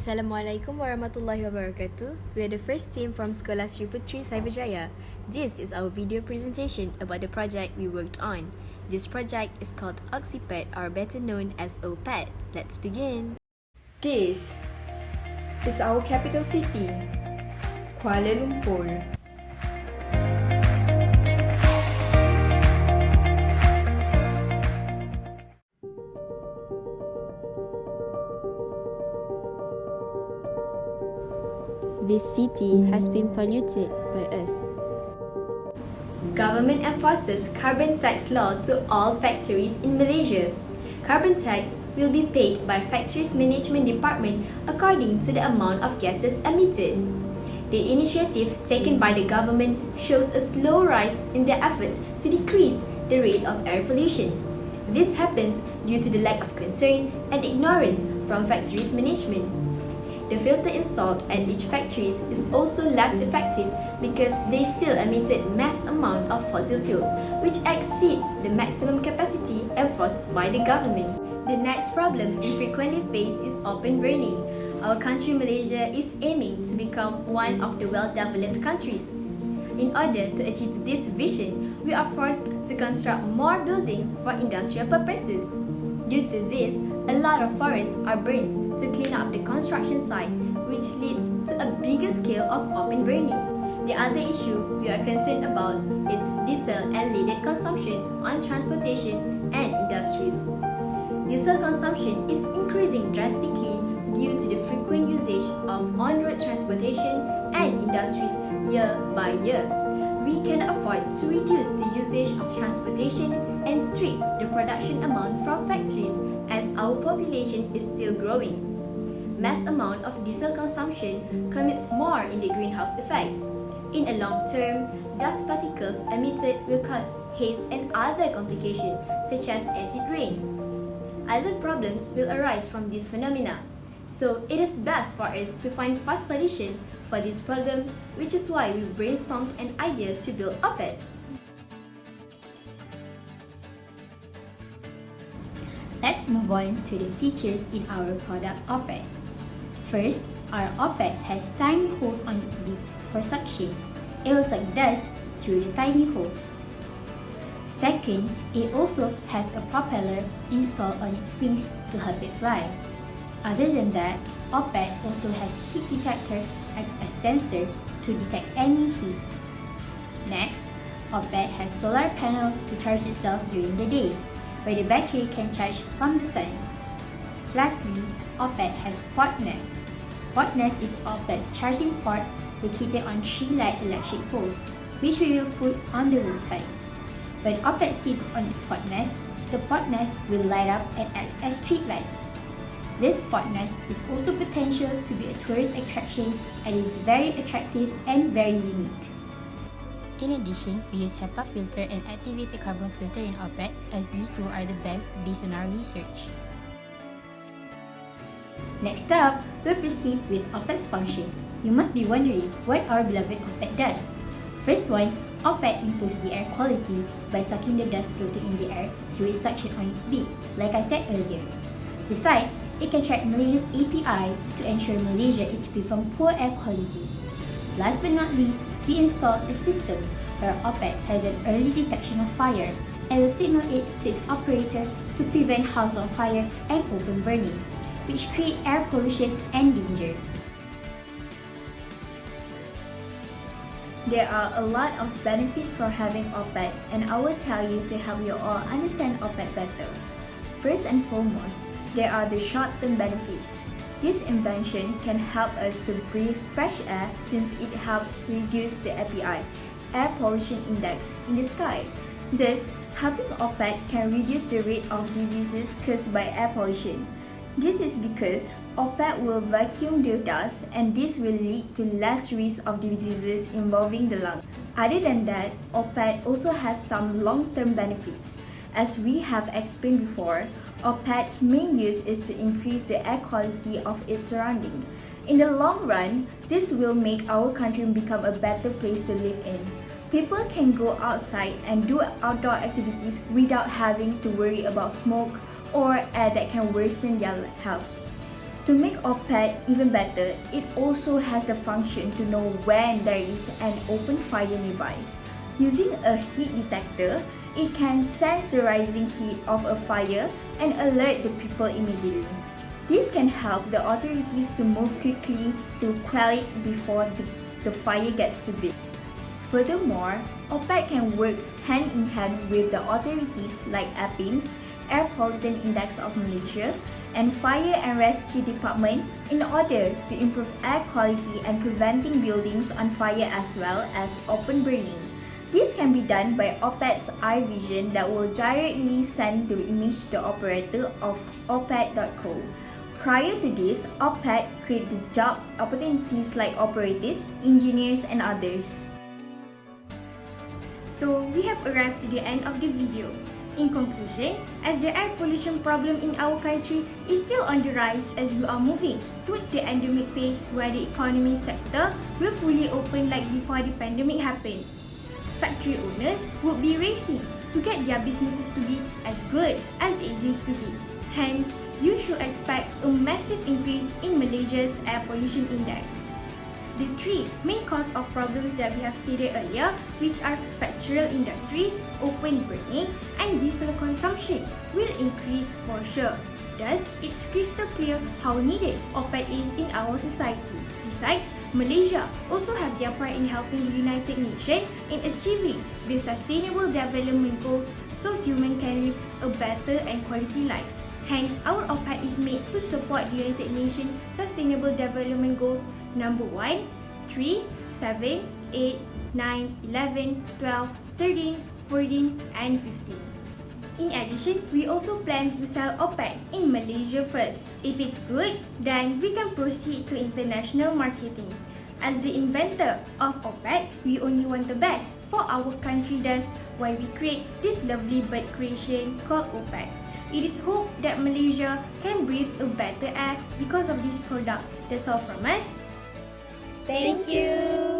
Assalamualaikum warahmatullahi wabarakatuh. We are the first team from Sekolah Sri Puteri Cyberjaya. This is our video presentation about the project we worked on. This project is called Oxipad, or better known as OPAD. Let's begin. This is our capital city, Kuala Lumpur. This city has been polluted by us. Government enforces carbon tax law to all factories in Malaysia. Carbon tax will be paid by factories management department according to the amount of gases emitted. The initiative taken by the government shows a slow rise in their efforts to decrease the rate of air pollution. This happens due to the lack of concern and ignorance from factories management. The filter installed at each factory is also less effective because they still emitted mass amount of fossil fuels, which exceed the maximum capacity enforced by the government. The next problem we frequently face is open burning. Our country, Malaysia, is aiming to become one of the well-developed countries. In order to achieve this vision, we are forced to construct more buildings for industrial purposes. Due to this, a lot of forests are burnt to clean up the construction site, which leads to a bigger scale of open burning. The other issue we are concerned about is diesel and leaded consumption on transportation and industries. Diesel consumption is increasing drastically due to the frequent usage of on-road transportation and industries year by year. We can afford to reduce the usage of transportation and strip the production amount from factories as our population is still growing. Mass amount of diesel consumption commits more in the greenhouse effect. In a long term, dust particles emitted will cause haze and other complications such as acid rain. Other problems will arise from this phenomena. So it is best for us to find fast solution for this problem, which is why we brainstormed an idea to build OPAD. Let's move on to the features in our product OPAD. First, our OPAD has tiny holes on its beak for suction. It will suck dust through the tiny holes. Second, it also has a propeller installed on its wings to help it fly. Other than that, OPAD also has heat detector as a sensor to detect any heat. Next, OPAD has solar panel to charge itself during the day, where the battery can charge from the sun. Lastly, OPAD has port nest. Port nest is OPAD's charging port located on 3 light electric poles, which we will put on the roadside. When OPAD sits on its port nest, the port nest will light up and act as street lights. This port nest is also potential to be a tourist attraction and is very attractive and very unique. In addition, we use HEPA filter and activated carbon filter in OPAD as these two are the best based on our research. Next up, we'll proceed with OPAD's functions. You must be wondering what our beloved OPAD does. First one, OPAD improves the air quality by sucking the dust floating in the air through its suction on its beak, like I said earlier. Besides, it can track Malaysia's API to ensure Malaysia is free from poor air quality. Last but not least, we installed a system where OPAD has an early detection of fire and will signal it to its operator to prevent house on fire and open burning, which create air pollution and danger. There are a lot of benefits for having OPAD, and I will tell you to help you all understand OPAD better. First and foremost, there are the short-term benefits. This invention can help us to breathe fresh air since it helps reduce the API, air pollution index, in the sky. Thus, having OPAD can reduce the rate of diseases caused by air pollution. This is because OPAD will vacuum the dust and this will lead to less risk of diseases involving the lung. Other than that, OPAD also has some long-term benefits. As we have explained before, OPAD's main use is to increase the air quality of its surrounding. In the long run, this will make our country become a better place to live in. People can go outside and do outdoor activities without having to worry about smoke or air that can worsen their health. To make OPET even better, it also has the function to know when there is an open fire nearby. Using a heat detector, it can sense the rising heat of a fire and alert the people immediately. This can help the authorities to move quickly to quell it before the fire gets too big. Furthermore, OPET can work hand in hand with the authorities like APIMS, Air Pollutant Index of Malaysia, and Fire and Rescue Department in order to improve air quality and preventing buildings on fire as well as open burning. This can be done by OPET's eye vision that will directly send the image to the operator of opet.co. Prior to this, OPET create the job opportunities like operators, engineers, and others. So we have arrived to the end of the video. In conclusion, as the air pollution problem in our country is still on the rise as we are moving towards the endemic phase where the economy sector will fully open like before the pandemic happened, factory owners would be racing to get their businesses to be as good as it used to be. Hence, you should expect a massive increase in Malaysia's air pollution index. The three main causes of problems that we have stated earlier, which are factory industries, open burning, and diesel consumption, will increase for sure. Thus, it's crystal clear how needed OPET is in our society. Besides, Malaysia also have their part in helping the United Nations in achieving the Sustainable Development Goals so humans can live a better and quality life. Hence, our OPET is made to support the United Nations Sustainable Development Goals number 1, 3, 7, 8, 9, 11, 12, 13, 14, and 15. In addition, we also plan to sell OPET in Malaysia first. If it's good, then we can proceed to international marketing. As the inventor of OPET, we only want the best for our country. That's why we create this lovely bird creation called OPET. It is hoped that Malaysia can breathe a better air because of this product. That's all from us. Thank you!